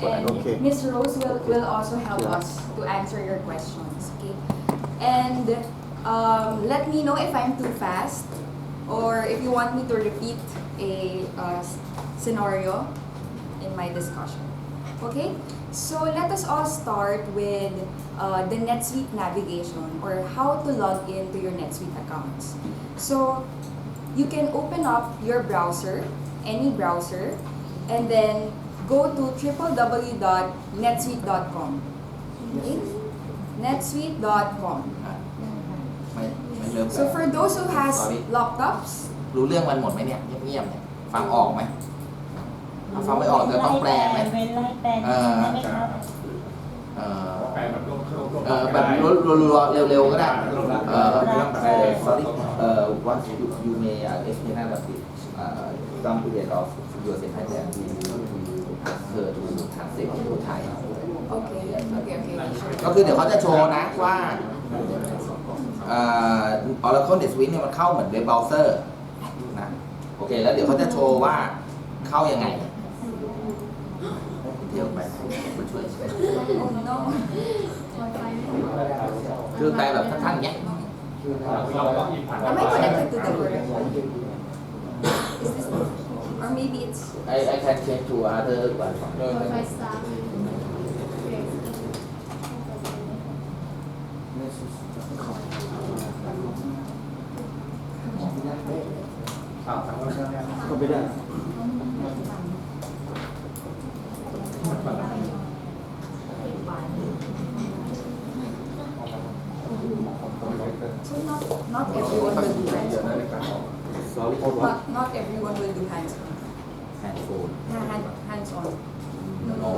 and Okay. Ms. Rose will also help us to answer your questions. Okay, and let me know if I'm too fast or if you want me to repeat a scenario in my discussion. Okay, so let us all start with the NetSuite navigation or how to log into your NetSuite accounts. So you can open up your browser, any browser, and then go to www.netsuite.com. Okay? netsuite.com. ไม่เริ่ม So for those who has Sorry. laptops, รู้เรื่องมันหมดไหมเนี่ยเงียบๆเนี่ยฟังออกไหมถ้าฟังไม่ออกจะต้องแปลไหม เว้นไล่แปลได้ไหมครับ แปลแบบแบบรัวๆเร็วๆก็ได้sorry what you may explain a bit some period of your sentence that we ask her to translate to Thai okay. ก็คือเดี๋ยวเขาจะโชว์นะว่าOracle NetSuite เนี่ยมันเข้าเหมือนเว็บเบราว์เซอร์นะโอเคแล้วเดี๋ยวเขาจะโชว์ว่าเข้ายังไงเที่ยวไปคุณช่วย Oh no. คือแปลแบบสั้นๆอย่างเงี้ย Am I connected to the word? Is this or maybe it's I can change to other platformก็ไม่ได้ so not everyone will do hands on. Sorry. Not everyone will do hands on. handphone Hands on. no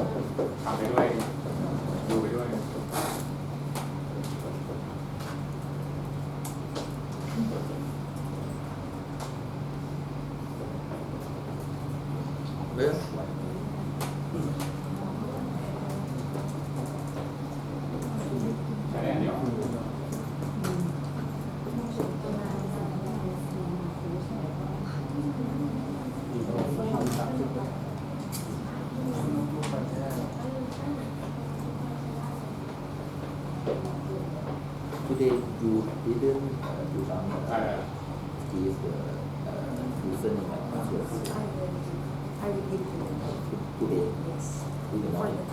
ทำไปด้วยดูไปด้วย เรื่อง ใช้ได้อันเดียว today you didn't you don't ใช่ give the username and password I will give you. today Yes. in the For morning the,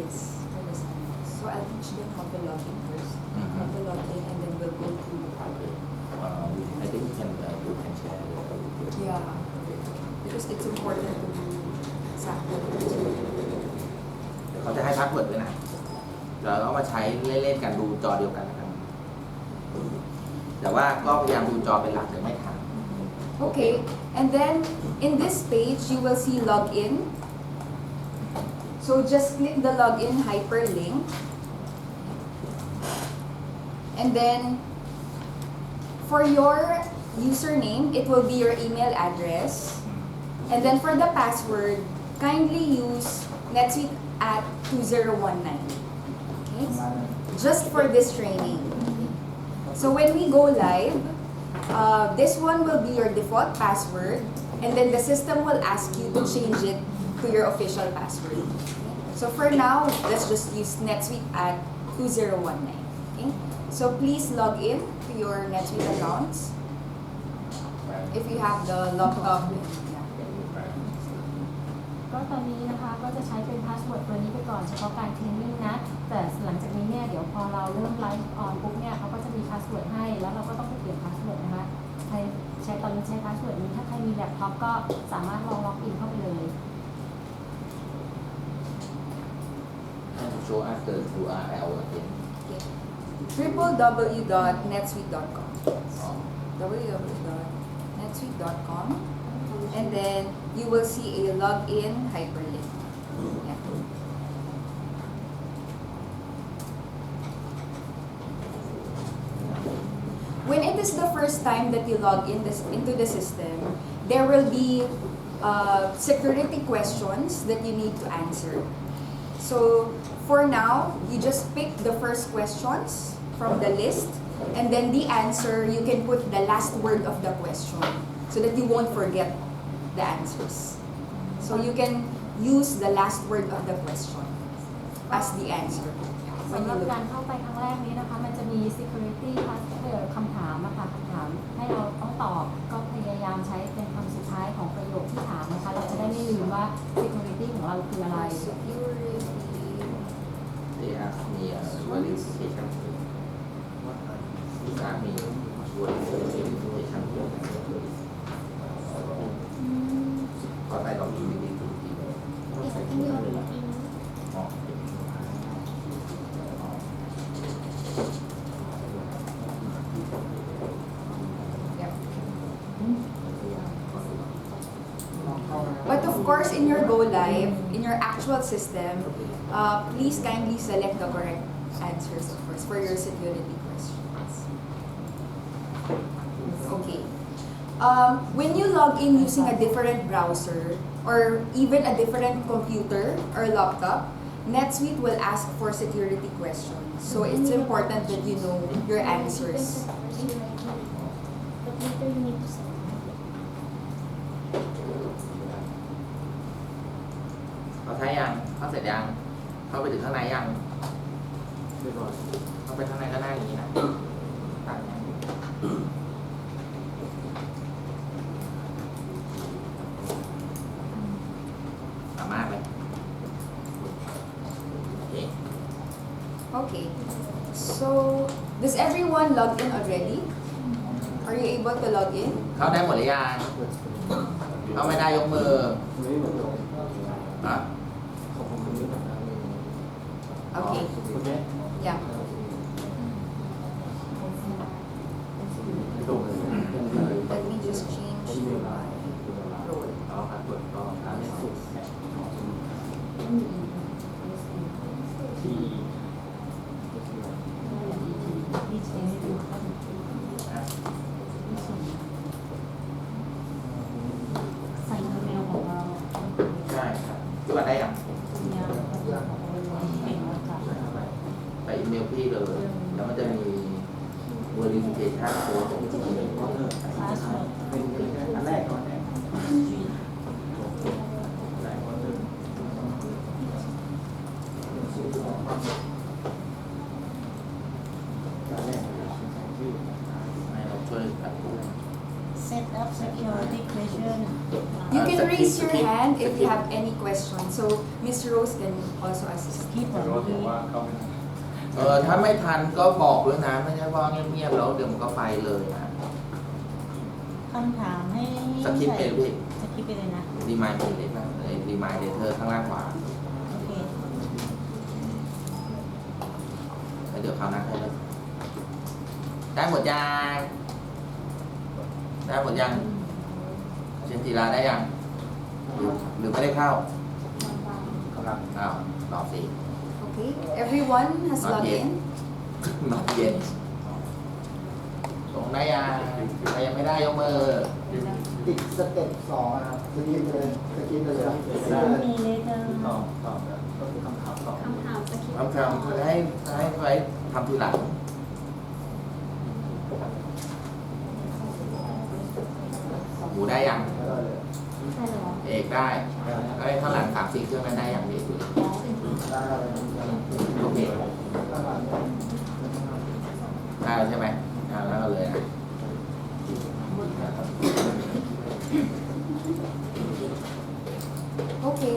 yes. For the assignment. So I'll teach them how to log in first. Mhm. How to log in and then we'll go through the okay I think you can share the Yeah. Because it's important to do sample. เดี๋ยวเขาจะให้พาสเวิร์ดด้วยนะเดี๋ยวเอามาใช้เล่นๆกันดูจอเดียวกันนะครับแต่ว่าก็พยายามดูจอเป็นหลักเดี๋ยวไม่ทัน Okay, and then in this page you will see login. So just click the login hyperlink. And then for your username, it will be your email address. And then for the password, kindly use NetSuite at 2019. Okay? Just for this training. So when we go live, this one will be your default password, and then the system will ask you to change it to your official password. So for now, let's just use NetSuite at 2019. Okay? So please log in to your NetSuite accounts if you have the laptop. Yeah. ก็ตอนนี้นะคะก็จะใช้เป็นพาสเวิร์ดตัวนี้ไปก่อนเฉพาะการเทรนนิ่งนะแต่หลังจากนี้เนี่ยเดี๋ยวพอเราเริ่มไลฟ์ออนปุ๊บเนี่ยเขาก็จะมีพาสเวิร์ดให้แล้วเราก็ต้องไปเปลี่ยนพาสเวิร์ดนะคะใช้ตอนนี้ใช้พาสเวิร์ดนี้ถ้าใครมีแล็ปท็อปก็สามารถลองล็อกอินเข้าไปเลย show us the URL again www.netsuite.com www.netsuite.com and then you will see a login hyperlink. Yeah. When it is the first time that you log into the system, there will be security questions that you need to answer. So for now, you just pick the first questions from the list, and then the answer, you can put the last word of the question so that you won't forget the answers. So you can use the last word of the question as the answer. When สำห you รับ look การเข้าไปครั้งแรกนี้นะคะ มันจะมี security คำถามอะค่ะคำถามให้เราต้องตอบ ก็พยายามใช้เป็นคำสุดท้ายของประโยคที่ถามนะคะ เราจะได้ไม่ลืมว่า security ของเราคืออะไร security. They ask me verification. They ask me verification. ขอใส่ลองดูดีๆทีอ๋อ Yep. But of course, in your Go Live, in your actual system, please kindly select the correct answers, of course, for your security questions. Okay. When you log in using a different browser or even a different computer or laptop, NetSuite will ask for security questions. So it's important that you know your answers. But later you need to set. เขาใช้ยังเขาเสร็จยังเข้าไปถึงข้างในยัง เรียบร้อย เข้าไปข้างในก็หน้าอย่างนี้นะต่างยังสามารถเลยโอเค Okay. So, does everyone log in already? Are you able to log in? เข้าได้หมดหรือยังเข้าไม่ได้ยกมือ ไม่เหมือนกัน อ่ะ ของผมคือไม่เหมือนกัน Okay. คุณแม่ Yeah. ไม่ตรงเลย Let me just change my role. เอาครับกดต่อทางสุดที่ ใส่อีเมลของเรา ใช่ครับจุดได้ยัง เนี่ยเก่งมากค่ะ ไปอีเมลพี่เลย แล้วมันจะมี verification code เป็นอันแรกก่อนเนี่ยอันแรกชื่อ ให้เราช่วยกัน Set up security question. You can Sakit, raise your sakit, hand if you sakit. have any questions. So, Miss Rose can also assist. คิดแบบ รถบอก นี้ ว่าเขาไม่ ถ้าไม่ทันก็บอกด้วยนะ ไม่ใช่ว่าเงียบๆแล้วเดี๋ยวมันก็ไปเลยนะ คำถามให้ สคริปต์ไปเลยพี่ สคริปต์ไปเลยนะ รีมายมีเลยนะรีมายเดเธอข้างล่างขวา โอเค แล้วเดี๋ยวคราวหน้าให้เลยได้หมดยังได้หมดยังเชนจิราได้ยังหรือไม่ได้เข้าก ำลัง อ้าวรอสิ Okay. Everyone has Not logged yet. in. not yet ส่งได้ยังใครยังไม่ได้ยกมือ อีกสเต็ปสองนะครับสกิปเลยสกิปเลยครับ ซึ่งมีเลเตอร์ ตอบก็คือคำถามตอบ คำถามสคริปต์ คำคำคือให้ไว้ทำทีหลังหมูได้ยัง แล้วก็เลย ใช่เหรอ เอกได้ไอ้ข้างหลัง3-4เครื่องนั้นได้อย่างเดียว ได้เลย โอเค ข้างหลังเนี่ย ได้แล้วใช่ไหมแล้วก็เลยนะ Okay.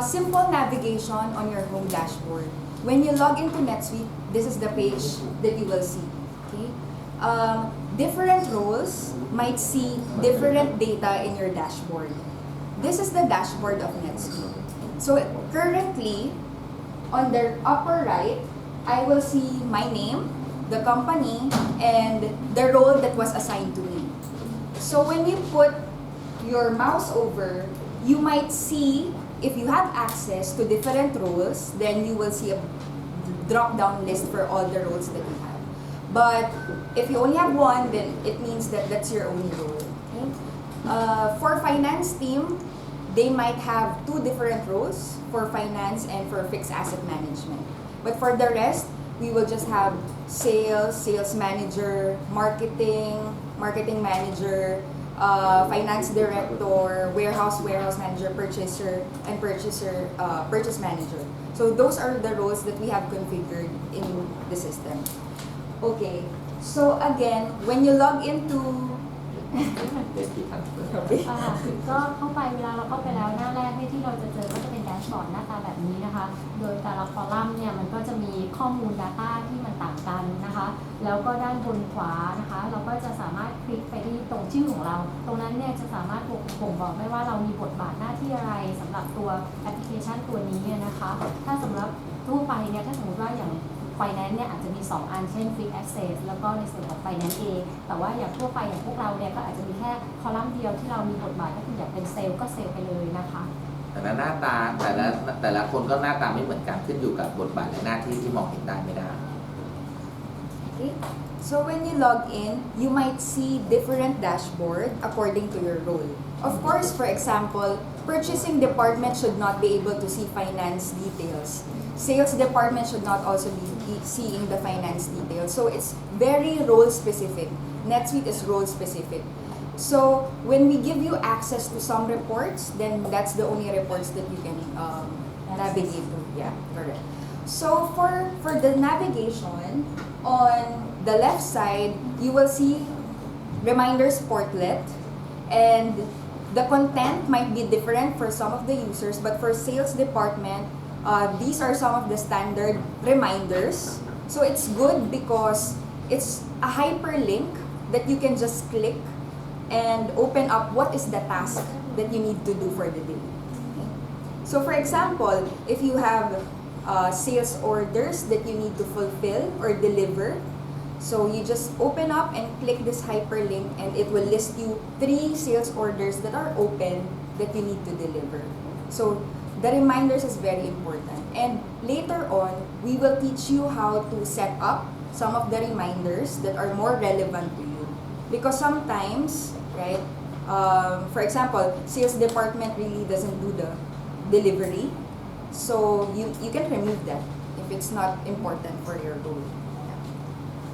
Simple navigation on your home dashboard. When you log into NetSuite, this is the page that you will see. Okay. Different roles might see different data in your dashboard. This is the dashboard of NetSuite. So currently, on the upper right, I will see my name, the company, and the role that was assigned to me. So when you put your mouse over, you might see, if you have access to different roles, then you will see a drop-down list for all the roles that you have. But if you only have one, then it means that that's your only role. Okay? For finance team, they might have two different roles, for finance and for fixed asset management. But for the rest, we will just have sales, sales manager, marketing, marketing manager, finance director, warehouse manager, purchaser, and purchase manager. So those are the roles that we have configured in the system. Okay, so again, when you log into เดสกี่ทันเปิด ก็เข้าไปเวลาเราเข้าไปแล้วหน้าแรกเนี่ยที่เราจะเจอก็จะเป็นแดชบอร์ดหน้าตาแบบนี้นะคะ โดยแต่ละคอลัมน์เนี่ยมันก็จะมีข้อมูล Data ที่มันต่างกันนะคะ แล้วก็ด้านบนขวานะคะ เราก็จะสามารถคลิกไปที่ตรงชื่อของเรา ตรงนั้นเนี่ยจะสามารถบ่งบอกได้ว่าเรามีบทบาทหน้าที่อะไรสำหรับตัวแอปพลิเคชันตัวนี้นะคะ ถ้าสำหรับทั่วไปเนี่ยถ้าสมมติว่าอย่างFinance เนี่ยอาจจะมี2อันเช่น Quick Access แล้วก็ในส่วนของ Finance A แต่ว่าอย่างทั่วไปอย่างพวกเราเนี่ยก็อาจจะมีแค่คอลัมน์เดียวที่เรามีบทบาทก็คืออยากเป็นเซลล์ก็เซลล์ไปเลยนะคะ แต่ละหน้าตาแต่ละคนก็หน้าตาไม่เหมือนกันขึ้นอยู่กับบทบาทและหน้าที่ที่มองเห็นได้ไม่ได้ Okay. So when you log in, you might see different dashboard according to your role. Of course, for example, purchasing department should not be able to see finance details. Sales department should not also be seeing the finance details. So it's very role specific. NetSuite is role specific. So when we give you access to some reports, then that's the only reports that you can navigate to. Yeah, correct. So for the navigation, on the left side, you will see reminders portlet, and the content might be different for some of the users, but for sales department, these are some of the standard reminders. So it's good because it's a hyperlink that you can just click and open up what is the task that you need to do for the day. Okay? So for example, if you have sales orders that you need to fulfill or deliver, so you just open up and click this hyperlink and it will list you 3 sales orders that are open that you need to deliver. So the reminders is very important. And later on, we will teach you how to set up some of the reminders that are more relevant to you. Because sometimes, right, for example, sales department really doesn't do the delivery. So you can remove that if it's not important for your goal.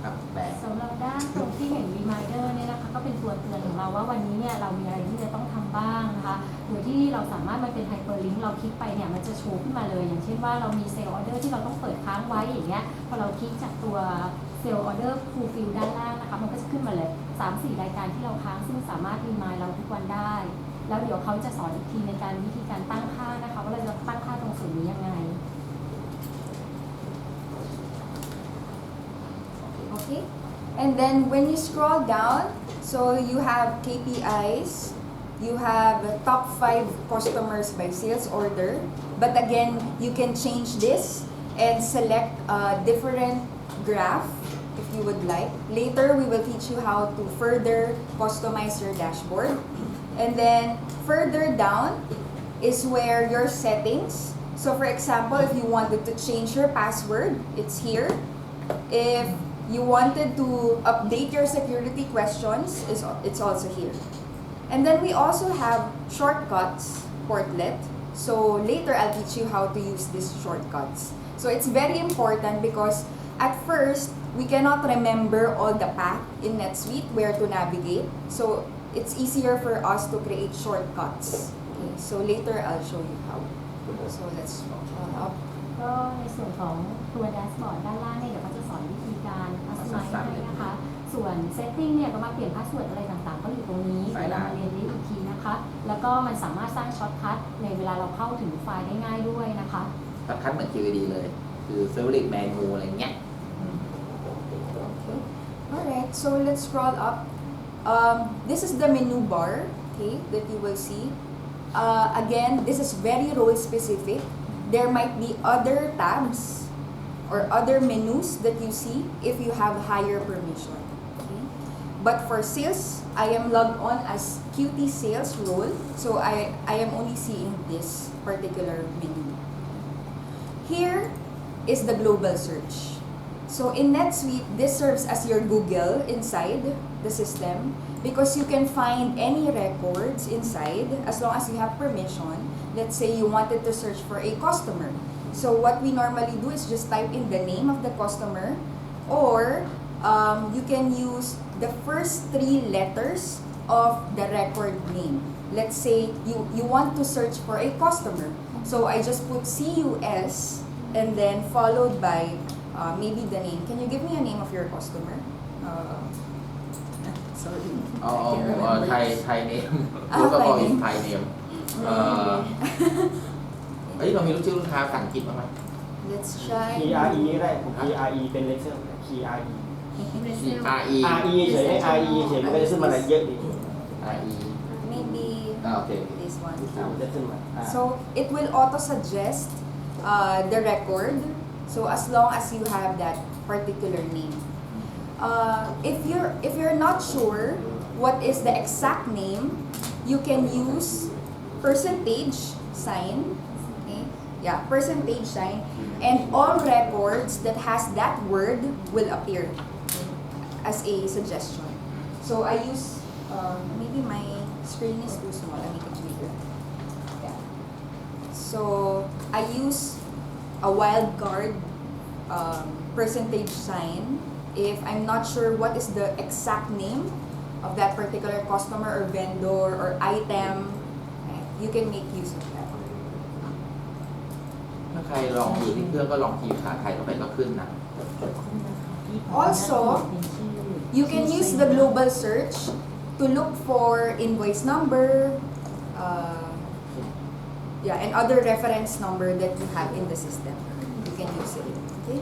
ครับแปล สำหรับด้านตรงที่เห็น reminder เนี่ยนะคะก็เป็นตัวเตือนของเราว่าวันนี้เนี่ยเรามีอะไรที่จะต้องทำบ้างนะคะโดยที่เราสามารถมันเป็น hyperlink เราคลิกไปเนี่ยมันจะโชว์ขึ้นมาเลยอย่างเช่นว่าเรามี sale order ที่เราต้องเปิดค้างไว้อย่างเงี้ยพอเราคลิกจากตัว sale order fulfill ด้านล่างนะคะมันก็จะขึ้นมาเลย 3-4 รายการที่เราค้างซึ่งสามารถ remind เราทุกวันได้ แล้วเดี๋ยวเขาจะสอนอีกทีในการวิธีการตั้งค่านะคะว่าเราจะตั้งค่าตรงส่วนนี้ยังไง Okay, and then when you scroll down, so you have KPIs, you have top 5 customers by sales order, but again, you can change this and select a different graph if you would like. Later, we will teach you how to further customize your dashboard. And then further down is where your settings. So for example, if you wanted to change your password, it's here. If you wanted to update your security questions, it's also here. And then we also have shortcuts portlet. So later I'll teach you how to use these shortcuts. So it's very important because at first, we cannot remember all the path in NetSuite where to navigate. So it's easier for us to create shortcuts. Okay, so later I'll show you how. So let's scroll up. ก็ในส่วนของตัวแดชบอร์ดด้านล่างเนี่ยเดี๋ยวเขาจะสอนวิธีการ customize ให้นะคะ ส่วน setting เนี่ยก็มาเปลี่ยนพาสเวิร์ดอะไรต่างๆ ก็อยู่ตรงนี้เดี๋ยวเรามาเรียนรู้อีกทีนะคะ แล้วก็มันสามารถสร้างช็อตคัทในเวลาเราเข้าถึงไฟล์ได้ง่ายด้วยนะคะ ตัดคัดเหมือน QED เลยคือ Favorite Menu อะไรเงี้ย Okay. Alright, so let's scroll up. This is the menu bar, okay, that you will see. Again, this is very role specific. There might be other tabs or other menus that you see if you have higher permission. Okay? But for sales, I am logged on as QT sales role, so I am only seeing this particular menu. Here is the global search. So in NetSuite, this serves as your Google inside the system because you can find any records inside as long as you have permission. Let's say you wanted to search for a customer. So what we normally do is just type in the name of the customer, or you can use the first 3 letters of the record name. Let's say you want to search for a customer. So I just put CUS and then followed by maybe the name. Can you give me a name of your customer? Sorry. เอา I can't remember. ไทยเนม อ่า รู้ก็บอก Thai อิน name ไทยเนมเอ้ยเรามีชื่อลูกค้าภาษาอังกฤษบ้างไหม Let's try. PRE ก็ได้ผม PRE เป็นเลเซอร์ PRE RE RE เฉยๆ RE เฉยๆมันก็จะขึ้นมาอะไรเยอะดิ RE Maybe โอเค this one. มันจะขึ้นมา So it will auto suggest the record. So as long as you have that particular name. If you're not sure what is the exact name, you can use percentage sign. Okay? Yeah, percentage sign, and all records that has that word will appear as a suggestion. So I use maybe my screen is too small. Let me make it bigger. Yeah. So I use a wildcard percentage sign if I'm not sure what is the exact name of that particular customer or vendor or item. Right? You can make use of that. ถ้าใครลองอยู่ที่เครื่องก็ลองคีย์ภาษาไทยเข้าไปก็ขึ้นนะ Also, you can use the global search to look for invoice number, and other reference number that you have in the system. You can use it. Okay?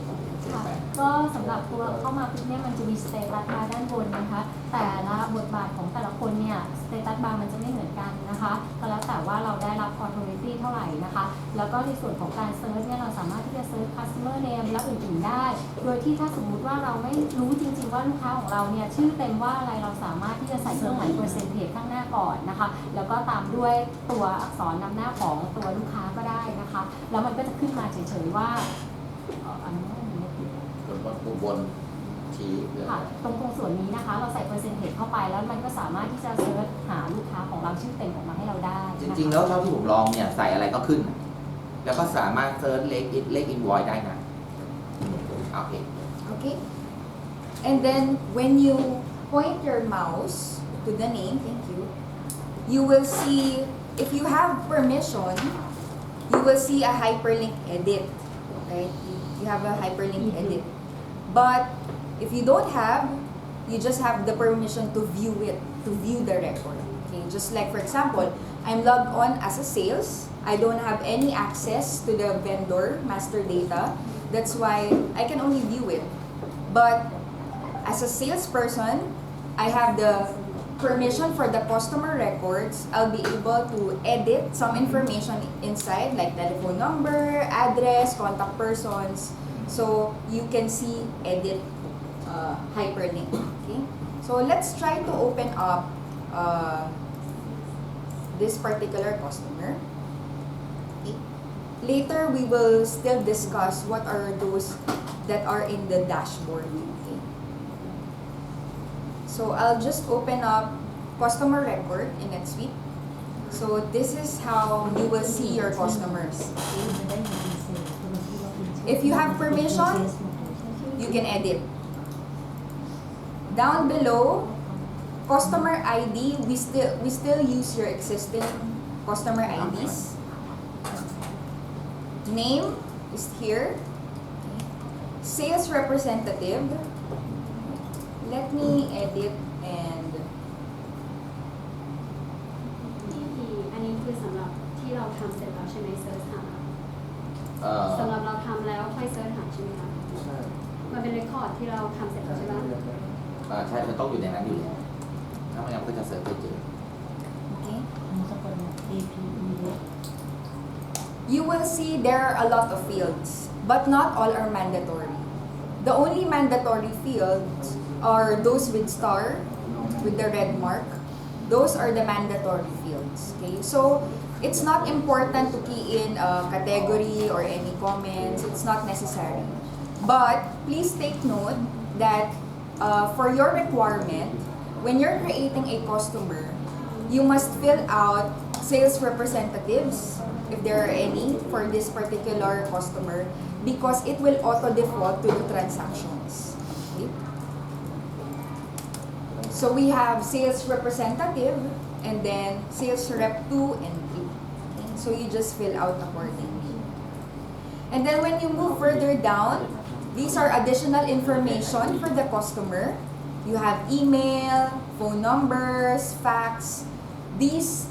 ค่ะก็สำหรับตัวเข้ามาปุ๊บเนี่ยมันจะมีสเตตัสบาร์ด้านบนนะคะ แต่ละบทบาทของแต่ละคนเนี่ยสเตตัสบาร์มันจะไม่เหมือนกันนะคะก็แล้วแต่ว่าเราได้รับ authority เท่าไหร่นะคะ แล้วก็ในส่วนของการเซิร์ชเนี่ยเราสามารถที่จะเซิร์ช customer name และอื่นๆได้ โดยที่ถ้าสมมุติว่าเราไม่รู้จริงๆว่าลูกค้าของเราเนี่ยชื่อเต็มว่าอะไรเราสามารถที่จะใส่เครื่องหมาย percentage ข้างหน้าก่อนนะคะ แล้วก็ตามด้วยตัวอักษรนำหน้าของตัวลูกค้าก็ได้นะคะ แล้วมันก็จะขึ้นมาเฉยๆว่าอันนี้ส่วนปุ่มบนชี้เพื่อ ค่ะตรงส่วนนี้นะคะเราใส่เปอร์เซ็นต์เข้าไปแล้วมันก็สามารถที่จะเซิร์ชหาลูกค้าของเราชื่อเต็มออกมาให้เราได้ จริงๆแล้วเท่าที่ผมลองเนี่ยใส่อะไรก็ขึ้น แล้วก็สามารถเซิร์ชเลขอินวอยได้นะโอเค Okay? And then when you point your mouse to the name, thank you, you will see, if you have permission, you will see a hyperlink edit. Right? You have a hyperlink edit. But if you don't have, you just have the permission to view it, to view the record. Okay? Just like for example, I'm logged on as a sales. I don't have any access to the vendor master data. That's why I can only view it. But as a salesperson, I have the permission for the customer records. I'll be able to edit some information inside like telephone number, address, contact persons. So you can see edit hyperlink. Okay. So let's try to open up this particular customer. Okay. Later we will still discuss what are those that are in the dashboard. Okay. So I'll just open up customer record in NetSuite. So this is how you will see your customers. Okay. If you have permission, you can edit. Down below, customer ID, we still use your existing customer IDs. Name is here. Sales representative. Let me edit and อันนี้คือสำหรับที่เราทำเสร็จแล้วใช่ไหมเซิร์ชหาสำหรับเราทำแล้วค่อยเซิร์ชหาใช่ไหมคะ ใช่ มันเป็นเรคคอร์ดที่เราทำเสร็จแล้วใช่ไหม ใช่มันต้องอยู่ในนั้นอยู่แล้วถ้าไม่งั้นก็จะเสิร์ชไม่เจอ okay. มันจะเป็น APE You will see there are a lot of fields, but not all are mandatory. The only mandatory fields are those with star, with the red mark. Those are the mandatory fields. Okay, so it's not important to key in a category or any comments. It's not necessary. But please take note that for your requirement, when you're creating a customer, you must fill out sales representatives, if there are any, for this particular customer, because it will auto-default to the transactions. Okay? So we have sales representative and then sales rep 2 and 3. Okay? So you just fill out accordingly. And then when you move further down, these are additional information for the customer. You have email, phone numbers, fax. These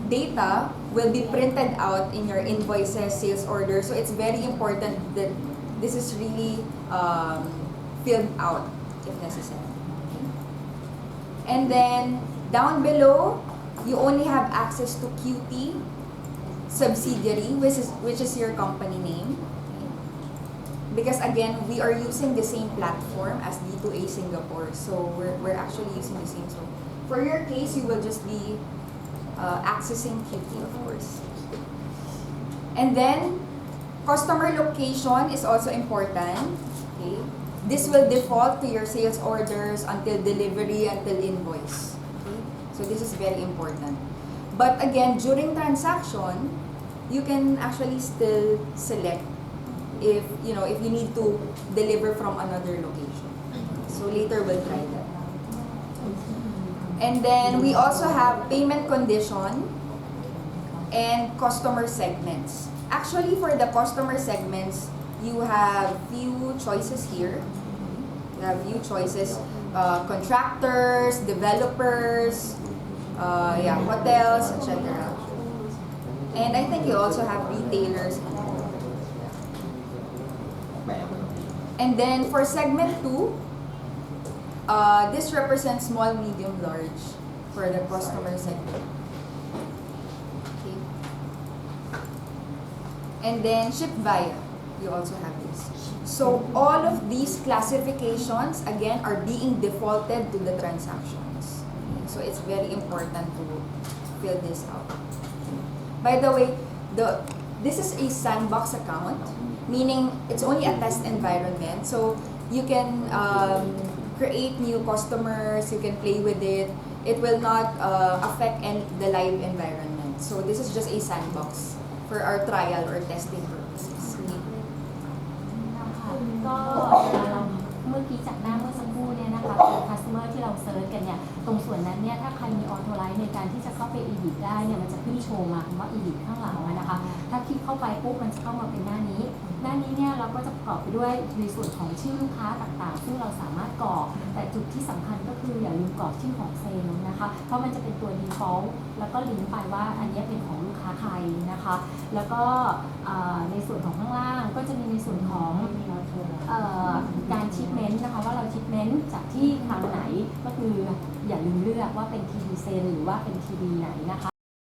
data will be printed out in your invoices, sales orders. So it's very important that this is really filled out if necessary. Okay? And then down below, you only have access to QT subsidiary, which is your company name. Okay? Because again, we are using the same platform as D2A Singapore. So we're actually using the same. So for your case, you will just be accessing QT, of course. And then, customer location is also important. Okay? This will default to your sales orders until delivery, until invoice. Okay? So this is very important. But again, during transaction, you can actually still select if you need to deliver from another location. So later we'll try that. And then we also have payment condition and customer segments. Actually, for the customer segments, you have few choices here. You have few choices: contractors, developers, hotels, etc. And I think you also have retailers. And then for segment 2, this represents small, medium, large for the customer segment. Okay. And then ship via, you also have this. So all of these classifications again are being defaulted to the transactions. Okay. So it's very important to fill this out. By the way, this is a sandbox account, meaning it's only a test environment. So you can create new customers, you can play with it. It will not affect the live environment. So this is just a sandbox for our trial or testing purposes. ก็เมื่อกี้จากหน้าเมื่อสักครู่เนี่ยนะคะตัว customer ที่เราเซิร์ชกันเนี่ยตรงส่วนนั้นเนี่ยถ้าใครมี authorize ในการที่จะเข้าไป edit ได้เนี่ยมันจะขึ้นโชว์มาคำว่า edit ข้างหลังนะคะถ้าคลิกเข้าไปปุ๊บมันจะเข้ามาเป็นหน้านี้เนี่ยเราก็จะประกอบไปด้วยในส่วนของชื่อลูกค้าต่างๆซึ่งเราสามารถกรอกแต่จุดที่สำคัญก็คืออย่าลืมกรอกชื่อของเซลล์นะคะเพราะมันจะเป็นตัว default แล้วก็ลิงก์ไปว่าอันนี้เป็นของลูกค้าใครนะคะแล้วก็ในส่วนของข้างล่างก็จะมีในส่วนของการชิปเมนต์นะคะว่าเราชิปเมนต์จากที่ทางไหนก็คืออย่าลืมเลือกว่าเป็น TD เซลหรือว่าเป็น TD ไหนนะคะ